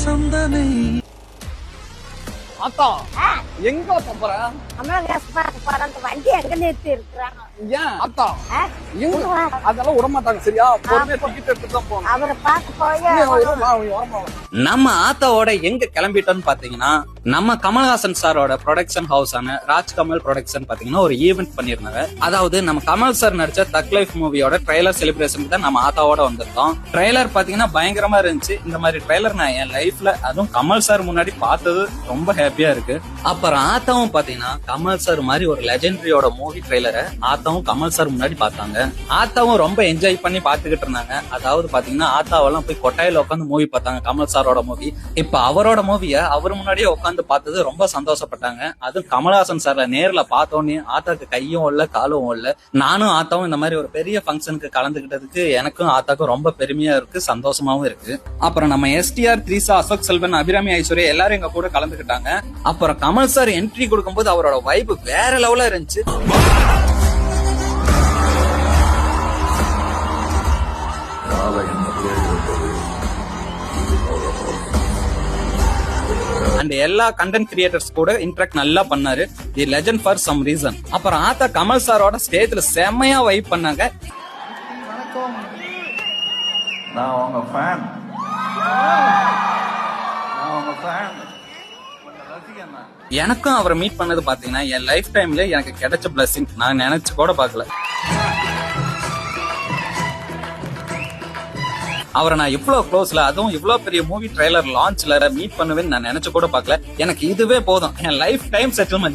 சந்தனை. அத்தா எங்க போற? வண்டி எங்க நிறுத்தி இருக்கிறாங்க. ஏன் அத்தா எங்க அதெல்லாம் விட மாட்டாங்க சரியா? பொறுமையா டிக்கெட் எடுத்து தான் போகணும். அவரை பார்க்க போய் நம்ம ஆத்தாவோட எங்க கிளம்பிட்டோம்னு பாத்தீங்கன்னா, நம்ம கமல்ஹாசன் சாரோட ப்ரொடக்ஷன் ஹவுஸ் ஆன ராஜ்கமல் ப்ரொடக்ஷன் பாத்தீங்கன்னா ஒரு ஈவென்ட் பண்ணிருந்தாங்க. அதாவது நம்ம கமல் சார் நடிச்ச தக் லைஃப் மூவியோட ட்ரைலர் செலிப்ரேஷன் தான் நம்ம ஆத்தாவோட வந்திருந்தோம். ட்ரைலர் பாத்தீங்கன்னா பயங்கரமா இருந்துச்சு. இந்த மாதிரி ட்ரைலர் நான் என் லைஃப்ல அதுவும் கமல் சார் முன்னாடி பார்த்தது ரொம்ப ஹாப்பியா இருக்கு. அப்புறம் ஆத்தாவும் பாத்தீங்கன்னா கமல் சார் மாதிரி ஒரு லெஜெண்டரியோட மூவி ட்ரைலரை ஆத்தாவும் கமல் சார் முன்னாடி பார்த்தாங்க. ஆத்தாவும் ரொம்ப என்ஜாய் பண்ணி பாத்துக்கிட்டு இருந்தாங்க. அதாவது பாத்தீங்கன்னா ஆத்தாவெல்லாம் போய் கொட்டாயில உட்காந்து மூவி பார்த்தாங்க கமல் சாரோட மூவி. இப்ப அவரோட மூவிய அவர் முன்னாடியே உட்காந்து பார்த்தது ரொம்ப சந்தோஷப்பட்டாங்க. அதுவும் கமல்ஹாசன் சார்ல நேர்ல பார்த்தோன்னே ஆத்தாக்கு கையும் இல்ல காலும் இல்ல. நானும் ஆத்தாவும் இந்த மாதிரி ஒரு பெரிய ஃபங்க்ஷனுக்கு கலந்துகிட்டதுக்கு எனக்கும் ஆத்தாக்கும் ரொம்ப பெருமையா இருக்கு, சந்தோஷமாவும் இருக்கு. அப்புறம் நம்ம எஸ்டிஆர், த்ரீசா, அசோக் செல்வன், அபிராமி ஐஸ்வர்யா எல்லாரும் எங்க கூட கலந்துக்கிட்டாங்க. அப்புறம் கமல் சார் என்ட்ரி கொடுக்கும்போது அவரோட வைப் வேற லெவலா இருந்துச்சு. அண்ட் எல்லா கண்டென்ட் கிரியேட்டர்ஸ் கூட இன்டராக்ட் நல்லா பண்ணாரு. தி லெஜெண்ட் ஃபார் சம் ரீசன். அப்புறம் ஆத்தா கமல் சாரோட ஸ்டேஜ்ல செம்மையா வைப் பண்ணாங்க. நான் உங்க ஃபேன். எனக்கும் அவரை மீட் பண்ணது பாத்தீங்கன்னா என் லைஃப் டைம்ல எனக்கு கிடைச்ச பிளஸிங். நான் நினைச்சு கூட பாக்கல. அவரை நான் இவ்வளவு க்ளோஸ்ல, அதுவும் இவ்வளவு பெரிய மூவி ட்ரைலர் லான்ச்ல மீட் பண்ணுவேன்னு நான் நினைச்சு கூட பாக்கல. எனக்கு இதுவே போதும். என் லைஃப் டைம் செட்டில்மெண்ட்.